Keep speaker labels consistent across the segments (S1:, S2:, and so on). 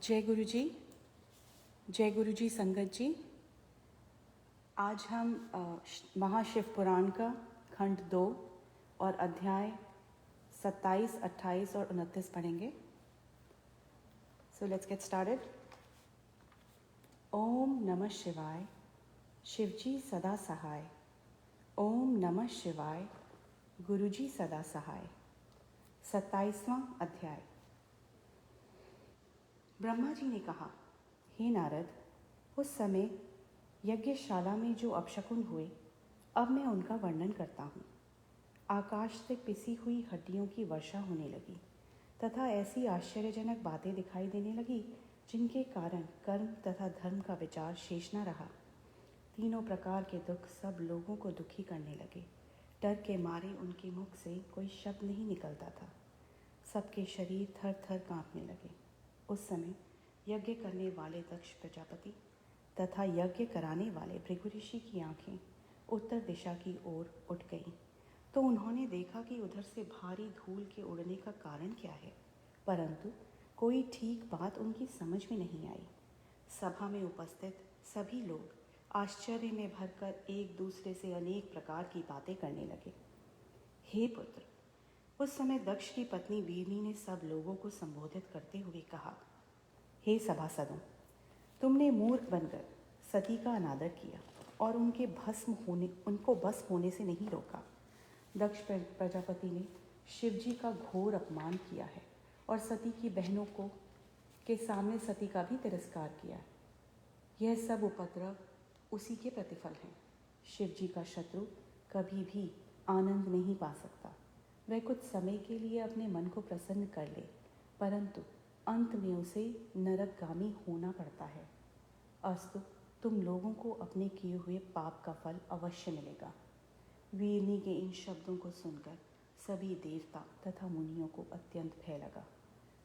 S1: जय गुरु जी, जय गुरु जी संगत जी। आज हम महाशिव पुराण का खंड 2 और अध्याय 27, 28 और 29 पढ़ेंगे। So let's get started. Om नमः शिवाय, शिवजी सदा सहाय। ओम नमः शिवाय, गुरुजी सदा सहाय। 27वां अध्याय। ब्रह्मा जी ने कहा, हे नारद, उस समय यज्ञशाला में जो अपशकुन हुए, अब मैं उनका वर्णन करता हूँ। आकाश से पिसी हुई हड्डियों की वर्षा होने लगी तथा ऐसी आश्चर्यजनक बातें दिखाई देने लगी जिनके कारण कर्म तथा धर्म का विचार शेष न रहा। तीनों प्रकार के दुख सब लोगों को दुखी करने लगे। डर के मारे उनके मुख से कोई शब्द नहीं निकलता था। सबके शरीर थर थर काँपने लगे। उस समय यज्ञ करने वाले दक्ष प्रजापति तथा यज्ञ कराने वाले भृगु ऋषि की आंखें उत्तर दिशा की ओर उठ गईं, तो उन्होंने देखा कि उधर से भारी धूल के उड़ने का कारण क्या है, परंतु कोई ठीक बात उनकी समझ में नहीं आई। सभा में उपस्थित सभी लोग आश्चर्य में भरकर एक दूसरे से अनेक प्रकार की बातें करने लगे। हे पुत्र, उस समय दक्ष की पत्नी वीरनी ने सब लोगों को संबोधित करते हुए कहा, हे सभासदों, तुमने मूर्ख बनकर सती का अनादर किया और उनको भस्म होने से नहीं रोका। दक्ष प्रजापति ने शिवजी का घोर अपमान किया है और सती की बहनों के सामने सती का भी तिरस्कार किया है। यह सब उपद्रव उसी के प्रतिफल हैं। शिवजी का शत्रु कभी भी आनंद नहीं पा सकता। वह कुछ समय के लिए अपने मन को प्रसन्न कर ले, परंतु अंत में उसे नरकगामी होना पड़ता है। अस्तु, तुम लोगों को अपने किए हुए पाप का फल अवश्य मिलेगा। वीरनी के इन शब्दों को सुनकर सभी देवता तथा मुनियों को अत्यंत भय लगा।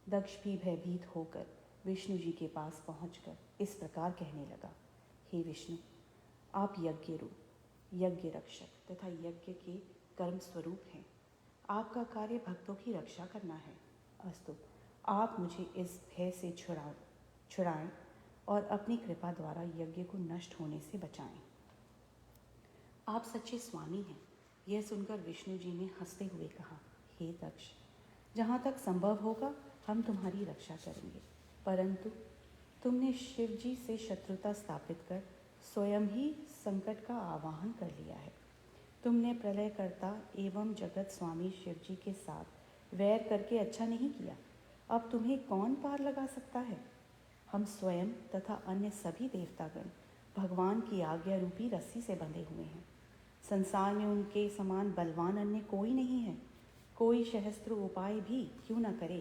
S1: दक्ष भी भयभीत होकर विष्णु जी के पास पहुंचकर इस प्रकार कहने लगा, हे विष्णु, आप यज्ञ रूप, यज्ञ रक्षक तथा यज्ञ के कर्म स्वरूप हैं। आपका कार्य भक्तों की रक्षा करना है। अस्तु, आप मुझे इस भय से छुड़ाएं और अपनी कृपा द्वारा यज्ञ को नष्ट होने से बचाएं। आप सच्चे स्वामी हैं। यह सुनकर विष्णु जी ने हंसते हुए कहा, हे दक्ष, जहाँ तक संभव होगा हम तुम्हारी रक्षा करेंगे, परंतु तुमने शिव जी से शत्रुता स्थापित कर स्वयं ही संकट का आवाहन कर लिया है। तुमने प्रलयकर्ता एवं जगत स्वामी शिव जी के साथ वैर करके अच्छा नहीं किया। अब तुम्हें कौन पार लगा सकता है? हम स्वयं तथा अन्य सभी देवतागण भगवान की आज्ञा रूपी रस्सी से बंधे हुए हैं। संसार में उनके समान बलवान अन्य कोई नहीं है। कोई सहस्त्र उपाय भी क्यों न करे,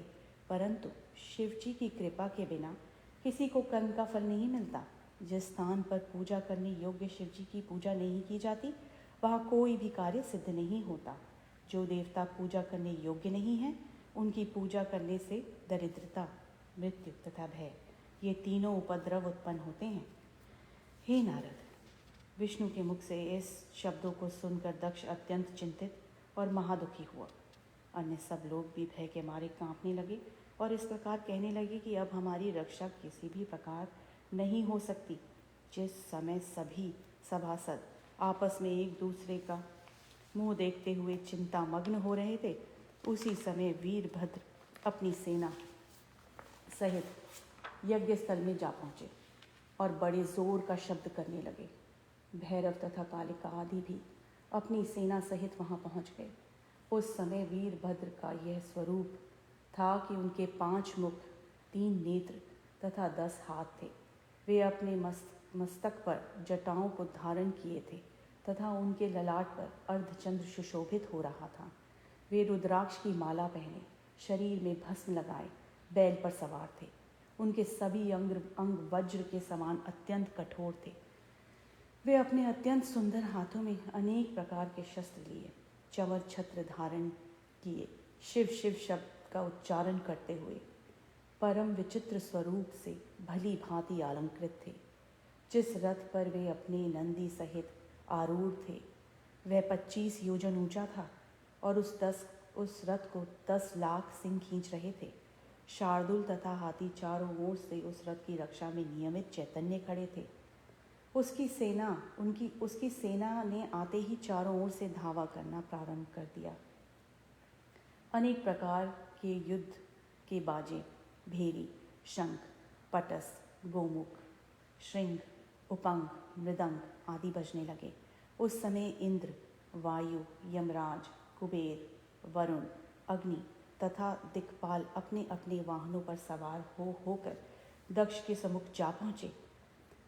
S1: परंतु शिव जी की कृपा के बिना किसी को कर्म का फल नहीं मिलता। जिस स्थान पर पूजा करने योग्य शिव जी की पूजा नहीं की जाती, वहाँ कोई भी कार्य सिद्ध नहीं होता। जो देवता पूजा करने योग्य नहीं हैं, उनकी पूजा करने से दरिद्रता, मृत्यु तथा भय, ये तीनों उपद्रव उत्पन्न होते हैं। हे नारद, विष्णु के मुख से इस शब्दों को सुनकर दक्ष अत्यंत चिंतित और महादुखी हुआ। अन्य सब लोग भी भय के मारे कांपने लगे और इस प्रकार कहने लगे कि अब हमारी रक्षा किसी भी प्रकार नहीं हो सकती। जिस समय सभी सभासद आपस में एक दूसरे का मुंह देखते हुए चिंता मग्न हो रहे थे, उसी समय वीरभद्र अपनी सेना सहित यज्ञ स्थल में जा पहुँचे और बड़े जोर का शब्द करने लगे। भैरव तथा कालिका आदि भी अपनी सेना सहित वहाँ पहुँच गए। उस समय वीरभद्र का यह स्वरूप था कि उनके 5 मुख, 3 नेत्र तथा 10 हाथ थे। वे अपने मस्तक पर जटाओं को धारण किए थे तथा उनके ललाट पर अर्धचंद्र सुशोभित हो रहा था। वे रुद्राक्ष की माला पहने, शरीर में भस्म लगाए, बैल पर सवार थे। उनके सभी अंग वज्र के समान अत्यंत कठोर थे। वे अपने अत्यंत सुंदर हाथों में अनेक प्रकार के शस्त्र लिए, चमर छत्र धारण किए, शिव शिव शब्द का उच्चारण करते हुए परम विचित्र स्वरूप से भली भांति अलंकृत थे। जिस रथ पर वे अपने नंदी सहित आरूढ़ थे, वह 25 योजन ऊंचा था और उस रथ को 10 लाख सिंह खींच रहे थे। शार्दुल तथा हाथी चारों ओर से उस रथ की रक्षा में नियमित चैतन्य खड़े थे। उसकी सेना ने आते ही चारों ओर से धावा करना प्रारंभ कर दिया। अनेक प्रकार के युद्ध के बाजे, भेरी, शंख, पटस, गोमुख, श्रृंग, उपंग, मृदंग आदि बजने लगे। उस समय इंद्र, वायु, यमराज, कुबेर, वरुण, अग्नि तथा दिक्पाल अपने अपने वाहनों पर सवार होकर दक्ष के सम्मुख जा पहुँचे।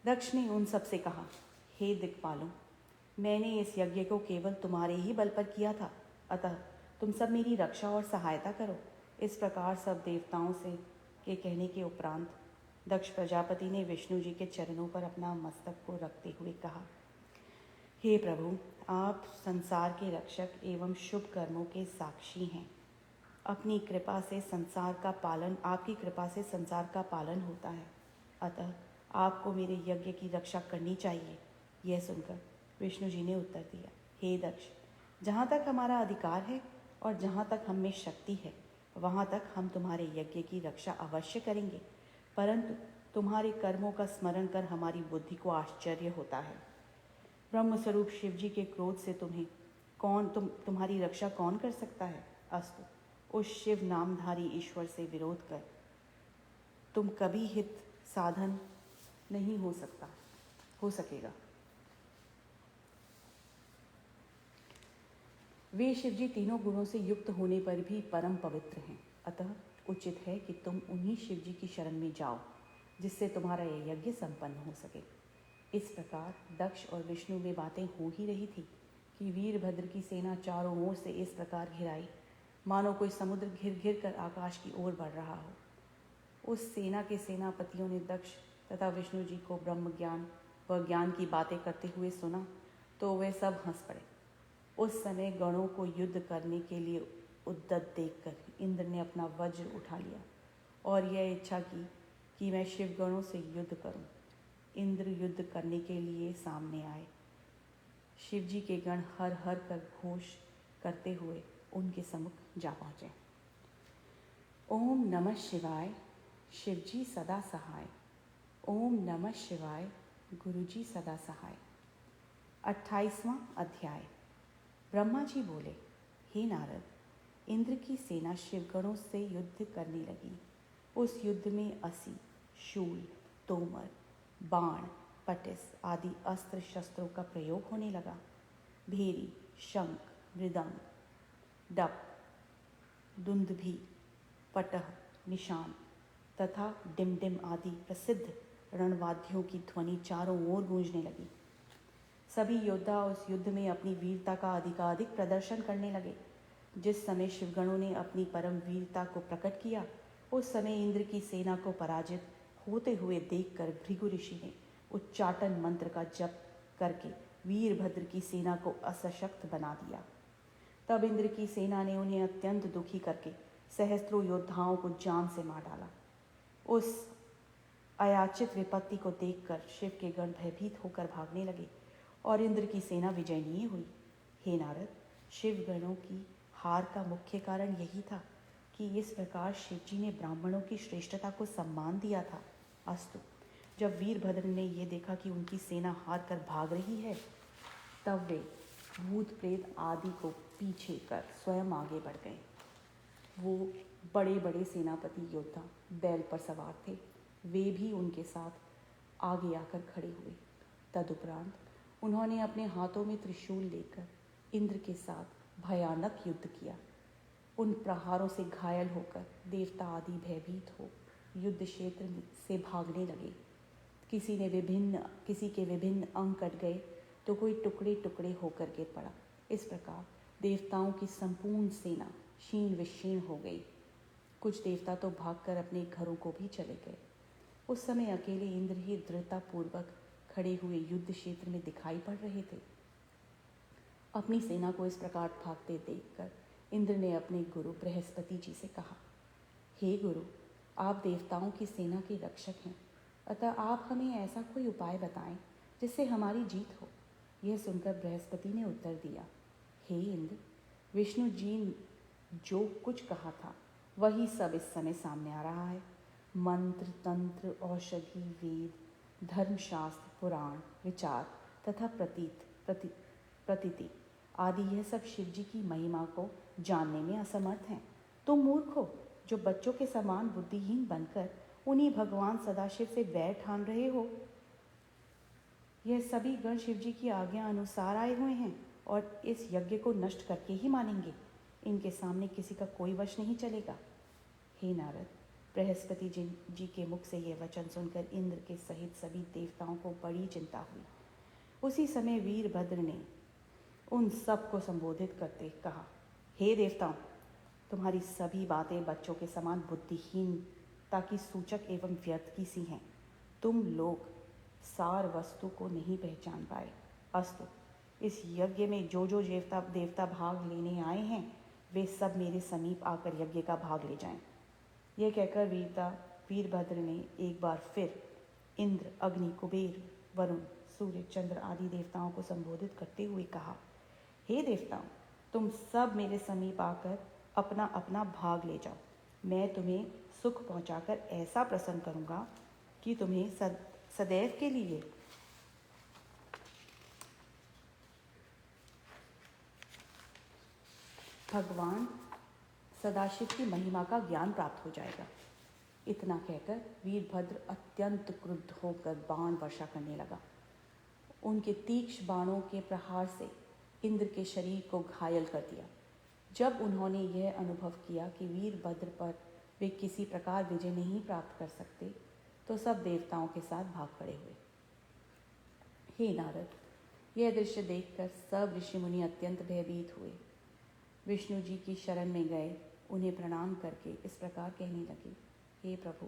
S1: दक्ष ने उन सब से कहा, हे दिक्पालों, मैंने इस यज्ञ को केवल तुम्हारे ही बल पर किया था, अतः तुम सब मेरी रक्षा और सहायता करो। इस प्रकार सब देवताओं के कहने के उपरांत दक्ष प्रजापति ने विष्णु जी के चरणों पर अपना मस्तक को रखते हुए कहा, हे प्रभु, आप संसार के रक्षक एवं शुभ कर्मों के साक्षी हैं। आपकी कृपा से संसार का पालन होता है, अतः आपको मेरे यज्ञ की रक्षा करनी चाहिए। यह सुनकर विष्णु जी ने उत्तर दिया, हे दक्ष, जहाँ तक हमारा अधिकार है और जहाँ तक हम में शक्ति है, वहाँ तक हम तुम्हारे यज्ञ की रक्षा अवश्य करेंगे, परंतु तुम्हारे कर्मों का स्मरण कर हमारी बुद्धि को आश्चर्य होता है। ब्रह्मस्वरूप शिव जी के क्रोध से तुम्हारी रक्षा कौन कर सकता है? अस्तु, उस शिव नामधारी ईश्वर से विरोध कर तुम कभी हित साधन नहीं हो सकेगा। वे शिवजी तीनों गुणों से युक्त होने पर भी परम पवित्र हैं, अतः उचित है कि तुम उन्हीं शिवजी की शरण में जाओ, जिससे तुम्हारा यह यज्ञ संपन्न हो सके। इस प्रकार दक्ष और विष्णु में बातें हो ही रही थी कि वीरभद्र की सेना चारों ओर से इस प्रकार घिराई मानो कोई समुद्र घिर घिर कर आकाश की ओर बढ़ रहा हो। उस सेना के सेनापतियों ने दक्ष तथा विष्णु जी को ब्रह्म ज्ञान व ज्ञान की बातें करते हुए सुना तो वे सब हंस पड़े। उस समय गणों को युद्ध करने के लिए उद्यत देखकर इंद्र ने अपना वज्र उठा लिया और यह इच्छा की कि मैं शिवगणों से युद्ध करूं। इंद्र युद्ध करने के लिए सामने आए। शिवजी के गण हर हर कर घोष करते हुए उनके सम्मुख जा पहुँचे। ओम नमः शिवाय, शिवजी सदा सहाय। ओम नमः शिवाय, गुरुजी सदा सहाय। 28वां अध्याय। ब्रह्मा जी बोले, हे नारद, इंद्र की सेना शिवगणों से युद्ध करने लगी। उस युद्ध में असी, शूल, तोमर, बाण, पटिस आदि अस्त्र शस्त्रों का प्रयोग होने लगा। भेरी, शंख, मृदंग, डप, दुंदुभि, पटह, निशान तथा डिमडिम आदि प्रसिद्ध रणवाद्यों की ध्वनि चारों ओर गूंजने लगी। सभी योद्धा उस युद्ध में अपनी वीरता का अधिकाधिक प्रदर्शन करने लगे। जिस समय शिवगणों ने अपनी परम वीरता को प्रकट किया, उस समय इंद्र की सेना को पराजित होते हुए देखकर भृगु ऋषि ने उच्चाटन मंत्र का जप करके वीरभद्र की सेना को असशक्त बना दिया। तब इंद्र की सेना ने उन्हें अत्यंत दुखी करके सहस्त्रों योद्धाओं को जान से मार डाला। उस अयाचित विपत्ति को देखकर शिव के गण भयभीत होकर भागने लगे और इंद्र की सेना विजयनीय हुई। हे नारद, शिव गणों की हार का मुख्य कारण यही था कि इस प्रकार शिवजी ने ब्राह्मणों की श्रेष्ठता को सम्मान दिया था। अस्तु, जब वीरभद्र ने यह देखा कि उनकी सेना हार कर भाग रही है, तब वे भूत प्रेत आदि को पीछे कर स्वयं आगे बढ़ गए। वो बड़े बड़े सेनापति योद्धा बैल पर सवार थे, वे भी उनके साथ आगे आकर खड़े हुए। तदुपरांत उन्होंने अपने हाथों में त्रिशूल लेकर इंद्र के साथ भयानक युद्ध किया। उन प्रहारों से घायल होकर देवता आदि भयभीत हो युद्ध क्षेत्र से भागने लगे। किसी के विभिन्न अंग कट गए तो कोई टुकड़े टुकड़े होकर गिर पड़ा। इस प्रकार देवताओं की संपूर्ण सेना क्षीण विक्षीण हो गई। कुछ देवता तो भागकर अपने घरों को भी चले गए। उस समय अकेले इंद्र ही दृढ़तापूर्वक खड़े हुए युद्ध क्षेत्र में दिखाई पड़ रहे थे। अपनी सेना को इस प्रकार भागते देखकर इंद्र ने अपने गुरु बृहस्पति जी से कहा, हे गुरु, आप देवताओं की सेना के रक्षक हैं, अतः आप हमें ऐसा कोई उपाय बताएं जिससे हमारी जीत हो। यह सुनकर बृहस्पति ने उत्तर दिया, हे इंद्र, विष्णु जी जो कुछ कहा था वही सब इस समय सामने आ रहा है। मंत्र, तंत्र, औषधि, वेद, धर्मशास्त्र, पुराण, विचार तथा प्रतीति आदि यह सब शिव जी की महिमा को जानने में असमर्थ हैं। तुम मूर्ख हो, जो बच्चों के समान बुद्धिहीन बनकर उन्हीं भगवान सदाशिव से बैर ठान रहे हो। यह सभी गण शिव जी की आज्ञा अनुसार आए हुए हैं और इस यज्ञ को नष्ट करके ही मानेंगे। इनके सामने किसी का कोई वश नहीं चलेगा। हे नारद, बृहस्पति जी के मुख से यह वचन सुनकर इंद्र के सहित सभी देवताओं को बड़ी चिंता हुई। उसी समय वीरभद्र ने उन सब को संबोधित करते कहा, हे देवताओं, तुम्हारी सभी बातें बच्चों के समान बुद्धिहीनता की सूचक एवं व्यर्थ की सी हैं। तुम लोग सार वस्तु को नहीं पहचान पाए। अस्तु, इस यज्ञ में जो जो देवता भाग लेने आए हैं, वे सब मेरे समीप आकर यज्ञ का भाग ले जाएं। यह कहकर वीरभद्र ने एक बार फिर इंद्र, अग्नि, कुबेर, वरुण, सूर्य, चंद्र आदि देवताओं को संबोधित करते हुए कहा, हे देवताओं, तुम सब मेरे समीप आकर अपना अपना भाग ले जाओ। मैं तुम्हें सुख पहुंचाकर ऐसा प्रसन्न करूंगा कि तुम्हें सदैव के लिए भगवान सदाशिव की महिमा का ज्ञान प्राप्त हो जाएगा। इतना कहकर वीरभद्र अत्यंत क्रुद्ध होकर बाण वर्षा करने लगा। उनके तीक्ष्ण बाणों के प्रहार से इंद्र के शरीर को घायल कर दिया। जब उन्होंने यह अनुभव किया कि वीरभद्र पर वे किसी प्रकार विजय नहीं प्राप्त कर सकते, तो सब देवताओं के साथ भाग खड़े हुए। हे नारद, यह दृश्य देखकर सब ऋषि मुनि अत्यंत भयभीत हुए। विष्णु जी की शरण में गए, उन्हें प्रणाम करके इस प्रकार कहने लगे, हे प्रभु,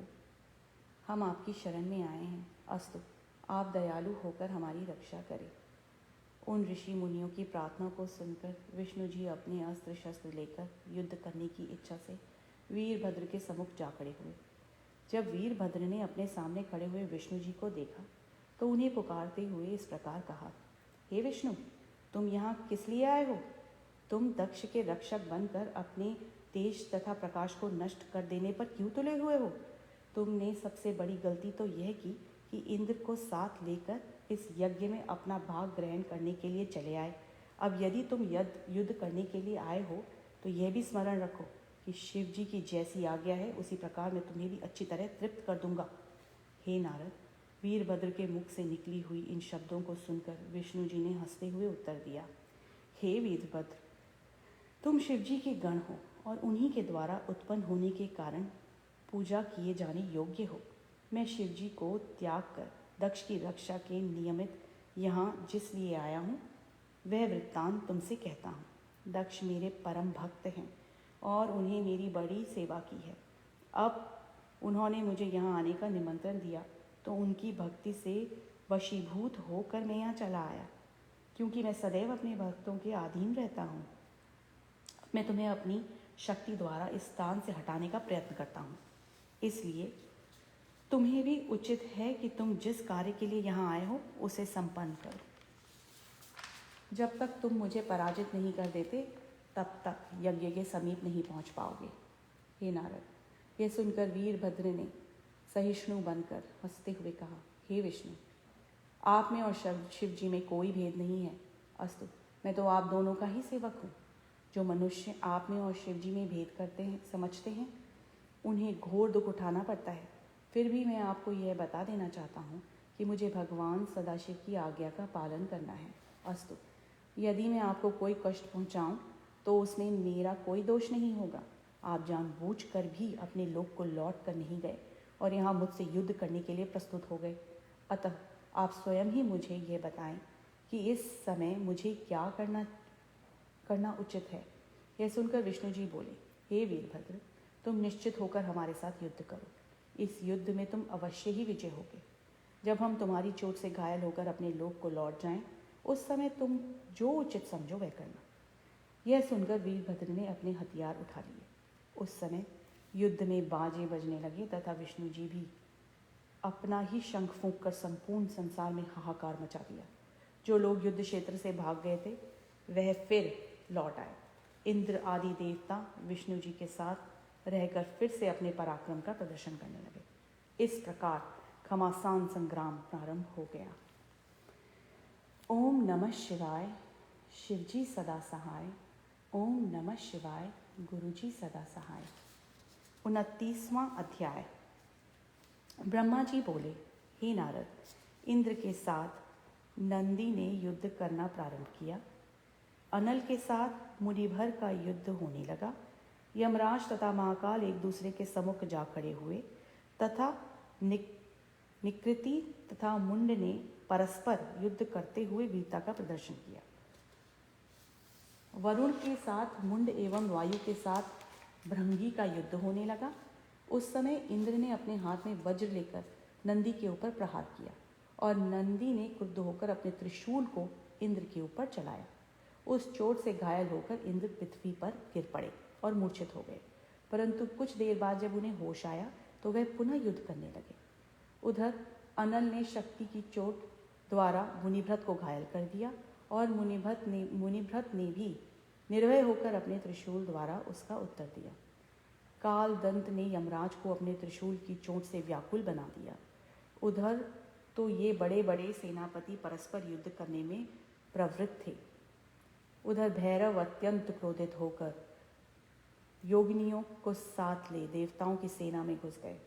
S1: हम आपकी शरण में आए हैं। अस्तु, आप दयालु होकर हमारी रक्षा करें। उन ऋषि मुनियों की प्रार्थना को सुनकर विष्णु जी अपने अस्त्र शस्त्र लेकर युद्ध करने की इच्छा से वीरभद्र के सम्मुख जा खड़े हुए। जब वीरभद्र ने अपने सामने खड़े हुए विष्णु जी को देखा तो उन्हें पुकारते हुए इस प्रकार कहा, हे विष्णु, तुम यहाँ किस लिए आए हो? तुम दक्ष के रक्षक बनकर अपने तेज तथा प्रकाश को नष्ट कर देने पर क्यों तुले हुए हो? तुमने सबसे बड़ी गलती तो यह की कि इंद्र को साथ लेकर इस यज्ञ में अपना भाग ग्रहण करने के लिए चले आए। अब यदि तुम युद्ध करने के लिए आए हो तो यह भी स्मरण रखो कि शिव जी की जैसी आज्ञा है उसी प्रकार मैं तुम्हें भी अच्छी तरह तृप्त कर दूंगा। हे नारद, वीरभद्र के मुख से निकली हुई इन शब्दों को सुनकर विष्णु जी ने हंसते हुए उत्तर दिया, हे वीरभद्र, तुम शिव जी के गण हो और उन्हीं के द्वारा उत्पन्न होने के कारण पूजा किए जाने योग्य हो। मैं शिव जी को त्याग कर दक्ष की रक्षा के नियमित यहाँ जिस लिए आया हूँ, वह वृत्तांत तुमसे कहता हूँ। दक्ष मेरे परम भक्त हैं और उन्हें मेरी बड़ी सेवा की है। अब उन्होंने मुझे यहाँ आने का निमंत्रण दिया तो उनकी भक्ति से वशीभूत होकर मैं यहाँ चला आया, क्योंकि मैं सदैव अपने भक्तों के अधीन रहता हूँ। मैं तुम्हें अपनी शक्ति द्वारा इस स्थान से हटाने का प्रयत्न करता हूँ। इसलिए तुम्हें भी उचित है कि तुम जिस कार्य के लिए यहाँ आए हो उसे संपन्न करो। जब तक तुम मुझे पराजित नहीं कर देते तब तक यज्ञ के समीप नहीं पहुँच पाओगे। हे नारद, यह सुनकर वीरभद्र ने सहिष्णु बनकर हंसते हुए कहा, हे विष्णु, आप में और शिव जी में कोई भेद नहीं है। अस्तु, मैं तो आप दोनों का ही सेवक हूँ। जो मनुष्य आप में और शिव जी में भेद करते हैं, समझते हैं, उन्हें घोर दुख उठाना पड़ता है। फिर भी मैं आपको यह बता देना चाहता हूँ कि मुझे भगवान सदाशिव की आज्ञा का पालन करना है। अस्तु, यदि मैं आपको कोई कष्ट पहुँचाऊँ तो उसमें मेरा कोई दोष नहीं होगा। आप जानबूझकर भी अपने लोक को लौट कर नहीं गए और यहाँ मुझसे युद्ध करने के लिए प्रस्तुत हो गए। अतः आप स्वयं ही मुझे यह बताएं कि इस समय मुझे क्या करना उचित है। यह सुनकर विष्णु जी बोले, हे वीरभद्र, तुम निश्चित होकर हमारे साथ युद्ध करो। इस युद्ध में तुम अवश्य ही विजय होगे। जब हम तुम्हारी चोट से घायल होकर अपने लोक को लौट जाएं, उस समय तुम जो उचित समझो वह करना। यह सुनकर वीरभद्र ने अपने हथियार उठा लिए। उस समय युद्ध में बाजे बजने लगे तथा विष्णु जी भी अपना ही शंख फूंक कर संपूर्ण संसार में हाहाकार मचा दिया। जो लोग युद्ध क्षेत्र से भाग गए थे वह फिर लौट आए। इंद्र आदि देवता विष्णु जी के साथ रहकर फिर से अपने पराक्रम का प्रदर्शन करने लगे। इस प्रकार घमासान संग्राम प्रारंभ हो गया। ओम नमः शिवाय, शिवजी सदा सहाय। ओम नमः शिवाय, गुरुजी सदा सहाय। 29वां अध्याय। ब्रह्मा जी बोले, हे नारद, इंद्र के साथ नंदी ने युद्ध करना प्रारंभ किया। अनल के साथ मुनिभर का युद्ध होने लगा। यमराज तथा महाकाल एक दूसरे के सम्मुख जा खड़े हुए तथा निकृति तथा मुंड ने परस्पर युद्ध करते हुए वीरता का प्रदर्शन किया। वरुण के साथ मुंड एवं वायु के साथ भृंगी का युद्ध होने लगा। उस समय इंद्र ने अपने हाथ में वज्र लेकर नंदी के ऊपर प्रहार किया और नंदी ने क्रुद्ध होकर अपने त्रिशूल को इंद्र के ऊपर चलाया। उस चोट से घायल होकर इंद्र पृथ्वी पर गिर पड़े और मूर्छित हो गए। परंतु कुछ देर बाद जब उन्हें होश आया तो वह पुनः युद्ध करने लगे। उधर अनल ने शक्ति की चोट द्वारा मुनिभ्रत को घायल कर दिया और मुनिभ्रत ने भी निर्भय होकर अपने त्रिशूल द्वारा उसका उत्तर दिया। काल दंत ने यमराज को अपने त्रिशूल की चोट से व्याकुल बना दिया। उधर तो ये बड़े बड़े सेनापति परस्पर युद्ध करने में प्रवृत्त थे। उधर भैरव अत्यंत क्रोधित होकर योगिनियों को साथ ले देवताओं की सेना में घुस गए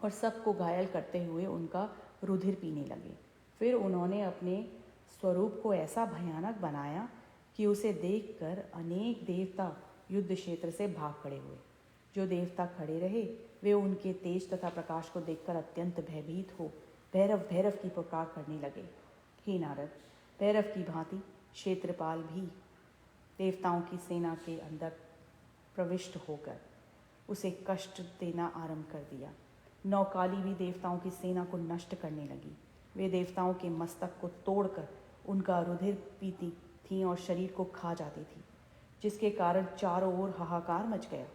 S1: और सबको घायल करते हुए उनका रुधिर पीने लगे। फिर उन्होंने अपने स्वरूप को ऐसा भयानक बनाया कि उसे देखकर अनेक देवता युद्ध क्षेत्र से भाग खड़े हुए। जो देवता खड़े रहे वे उनके तेज तथा प्रकाश को देखकर अत्यंत भयभीत हो भैरव भैरव की पुकार करने लगे। हे नारद, भैरव की भांति क्षेत्रपाल भी देवताओं की सेना के अंदर प्रविष्ट होकर उसे कष्ट देना आरंभ कर दिया। नौकाली भी देवताओं की सेना को नष्ट करने लगी। वे देवताओं के मस्तक को तोड़कर उनका रुधिर पीती थीं और शरीर को खा जाती थी, जिसके कारण चारों ओर हाहाकार मच गया।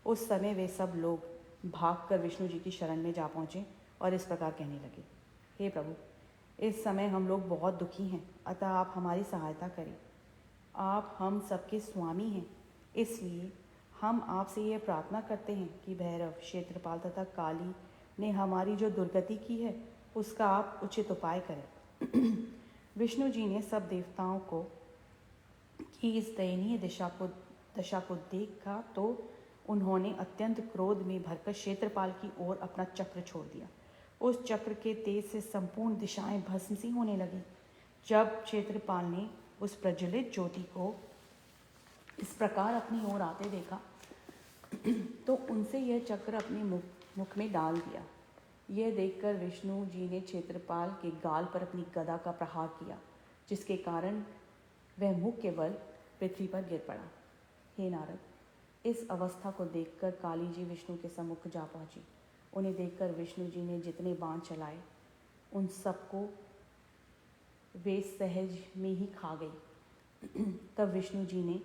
S1: उस समय वे सब लोग भागकर विष्णु जी की शरण में जा पहुँचे और इस प्रकार कहने लगे, हे प्रभु, इस समय हम लोग बहुत दुखी हैं, अतः आप हमारी सहायता करें। आप हम सबके स्वामी हैं, इसलिए हम आपसे यह प्रार्थना करते हैं कि भैरव, क्षेत्रपाल तथा काली ने हमारी जो दुर्गति की है उसका आप उचित उपाय करें। विष्णु जी ने सब देवताओं को की इस दयनीय दशा को देखा तो उन्होंने अत्यंत क्रोध में भरकर क्षेत्रपाल की ओर अपना चक्र छोड़ दिया। उस चक्र के तेज से संपूर्ण दिशाएं भस्म सी होने लगी। जब क्षेत्रपाल ने उस प्रज्वलित ज्योति को इस प्रकार अपनी ओर आते देखा तो उनसे यह चक्र अपने मुख में डाल दिया। यह देखकर विष्णु जी ने क्षेत्रपाल के गाल पर अपनी गदा का प्रहार किया, जिसके कारण वह मुख के बल पृथ्वी पर गिर पड़ा। हे नारद, इस अवस्था को देखकर काली जी विष्णु के सम्मुख जा पहुंची। उन्हें देखकर विष्णु जी ने जितने बाण चलाए उन सबको वे सहज में ही खा गई। तब विष्णु जी ने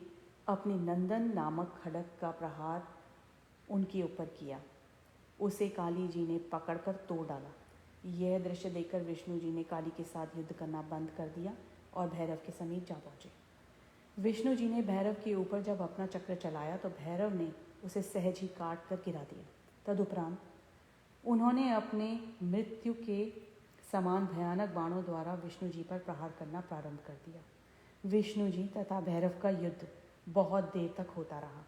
S1: अपने नंदन नामक खड्ग का प्रहार उनके ऊपर किया। उसे काली जी ने पकड़कर तोड़ डाला। यह दृश्य देखकर विष्णु जी ने काली के साथ युद्ध करना बंद कर दिया और भैरव के समीप जा पहुँचे। विष्णु जी ने भैरव के ऊपर जब अपना चक्र चलाया तो भैरव ने उसे सहज ही काट कर गिरा दिया। तदुपरांत उन्होंने अपने मृत्यु के समान भयानक बाणों द्वारा विष्णु जी पर प्रहार करना प्रारंभ कर दिया। विष्णु जी तथा भैरव का युद्ध बहुत देर तक होता रहा।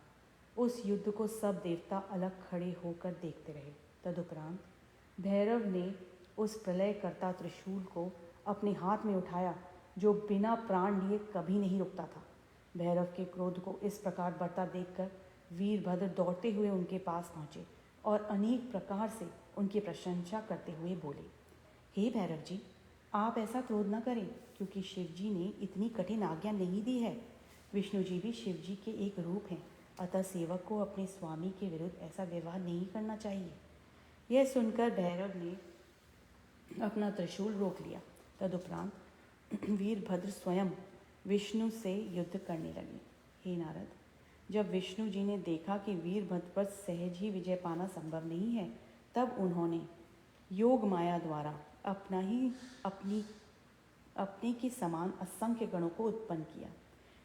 S1: उस युद्ध को सब देवता अलग खड़े होकर देखते रहे। तदुपरांत भैरव ने उस प्रलयकर्ता त्रिशूल को अपने हाथ में उठाया जो बिना प्राण लिए कभी नहीं रुकता था। भैरव के क्रोध को इस प्रकार बढ़ता देखकर वीरभद्र दौड़ते हुए उनके पास पहुँचे और अनेक प्रकार से उनकी प्रशंसा करते हुए बोले, हे भैरव जी, आप ऐसा क्रोध न करें, क्योंकि शिव जी ने इतनी कठिन आज्ञा नहीं दी है। विष्णु जी भी शिव जी के एक रूप हैं, अतः सेवक को अपने स्वामी के विरुद्ध ऐसा व्यवहार नहीं करना चाहिए। यह सुनकर भैरव ने अपना त्रिशूल रोक लिया। तदुपरांत वीरभद्र स्वयं विष्णु से युद्ध करने लगे। हे नारद, जब विष्णु जी ने देखा कि वीरभद्र पर सहज ही विजय पाना संभव नहीं है, तब उन्होंने योग माया द्वारा अपने के समान असंख्य गणों को उत्पन्न किया।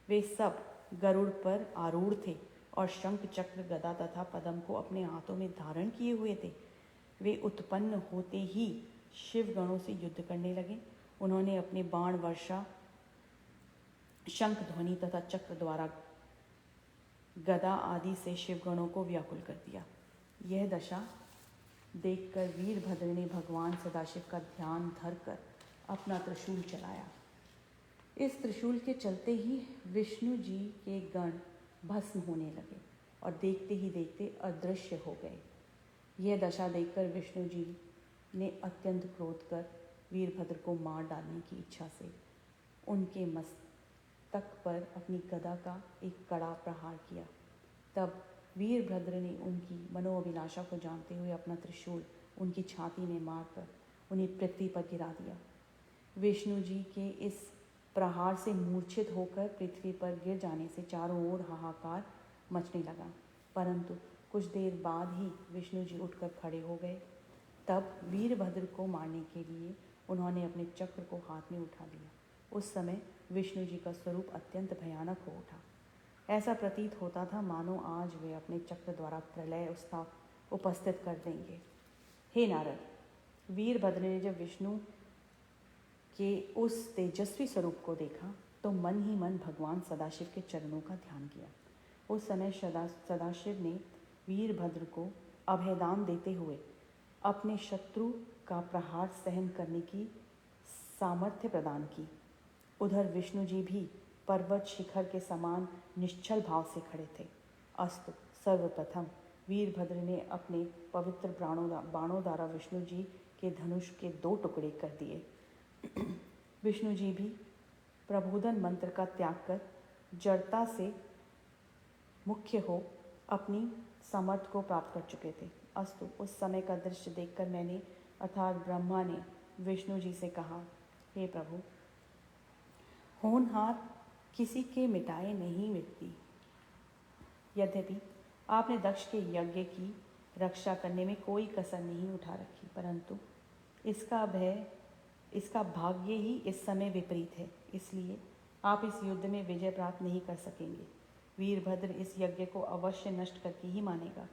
S1: वे सब गरुड़ पर आरूढ़ थे और शंख चक्र गदा तथा पद्म को अपने हाथों में धारण किए हुए थे। वे उत्पन्न होते ही शिव गणों से युद्ध करने लगे। उन्होंने अपने बाण वर्षा, शंख ध्वनि तथा चक्र द्वारा गदा आदि से शिवगणों को व्याकुल कर दिया। यह दशा देखकर वीरभद्र ने भगवान सदाशिव का ध्यान धरकर अपना त्रिशूल चलाया। इस त्रिशूल के चलते ही विष्णु जी के गण भस्म होने लगे और देखते ही देखते अदृश्य हो गए। यह दशा देखकर विष्णु जी ने अत्यंत क्रोध कर वीरभद्र को मार डालने की इच्छा से उनके मस्तक पर अपनी गदा का एक कड़ा प्रहार किया। तब वीरभद्र ने उनकी मनोअभिलाषा को जानते हुए अपना त्रिशूल उनकी छाती में मारकर उन्हें पृथ्वी पर गिरा दिया। विष्णु जी के इस प्रहार से मूर्छित होकर पृथ्वी पर गिर जाने से चारों ओर हाहाकार मचने लगा, परंतु कुछ देर बाद ही विष्णु जी उठकर खड़े हो गए। तब वीरभद्र को मारने के लिए उन्होंने अपने चक्र को हाथ में उठा लिया। उस समय विष्णु जी का स्वरूप अत्यंत भयानक हो उठा। ऐसा प्रतीत होता था मानो आज वे अपने चक्र द्वारा प्रलय उपस्थित कर देंगे। हे नारद, वीरभद्र ने जब विष्णु के उस तेजस्वी स्वरूप को देखा तो मन ही मन भगवान सदाशिव के चरणों का ध्यान किया। उस समय सदाशिव ने वीरभद्र को अभयदान देते हुए अपने शत्रु का प्रहार सहन करने की सामर्थ्य प्रदान की। उधर विष्णु जी भी पर्वत शिखर के समान निश्चल भाव से खड़े थे। अस्तु, सर्वप्रथम वीरभद्र ने अपने पवित्र बाणों द्वारा विष्णु जी के धनुष के 2 टुकड़े कर दिए। विष्णु जी भी प्रबोधन मंत्र का त्याग कर जड़ता से मुख्य हो अपनी सामर्थ्य को प्राप्त कर चुके थे। अस्तु, उस समय का दृश्य देखकर मैंने अर्थात ब्रह्मा ने विष्णु जी से कहा, हे प्रभु, होनहार किसी के मिटाए नहीं मिटती। यद्यपि आपने दक्ष के यज्ञ की रक्षा करने में कोई कसर नहीं उठा रखी, परंतु इसका भाग्य ही इस समय विपरीत है, इसलिए आप इस युद्ध में विजय प्राप्त नहीं कर सकेंगे। वीरभद्र इस यज्ञ को अवश्य नष्ट करके ही मानेगा।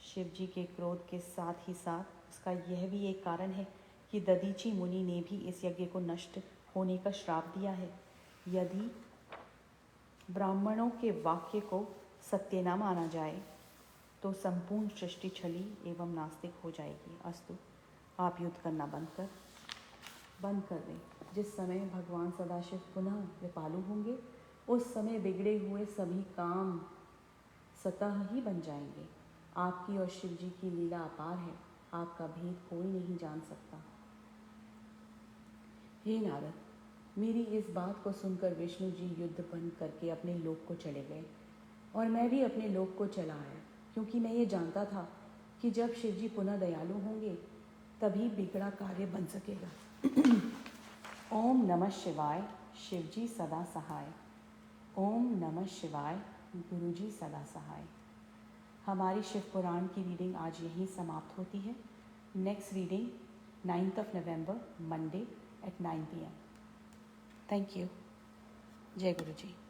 S1: शिव जी के क्रोध के साथ ही साथ उसका यह भी एक कारण है कि दधीची मुनि ने भी इस यज्ञ को नष्ट होने का श्राप दिया है। यदि ब्राह्मणों के वाक्य को सत्य न माना जाए तो संपूर्ण सृष्टि छली एवं नास्तिक हो जाएगी। अस्तु, आप युद्ध करना बंद कर दें। जिस समय भगवान सदाशिव पुनः कृपालु होंगे, उस समय बिगड़े हुए सभी काम स्वतः ही बन जाएंगे। आपकी और शिव जी की लीला अपार है, आपका भेद कोई नहीं जान सकता। हे नारद, मेरी इस बात को सुनकर विष्णु जी युद्ध बंद करके अपने लोक को चले गए और मैं भी अपने लोक को चला आया, क्योंकि मैं ये जानता था कि जब शिव जी पुनः दयालु होंगे तभी बिगड़ा कार्य बन सकेगा। ओम नमः शिवाय, शिव जी सदा सहाय। ओम नमः शिवाय, गुरुजी सदा सहाय। हमारी शिव पुराण की रीडिंग आज यहीं समाप्त होती है। Next reading 9th of November, Monday at 9 p.m. Thank you. जय गुरुजी।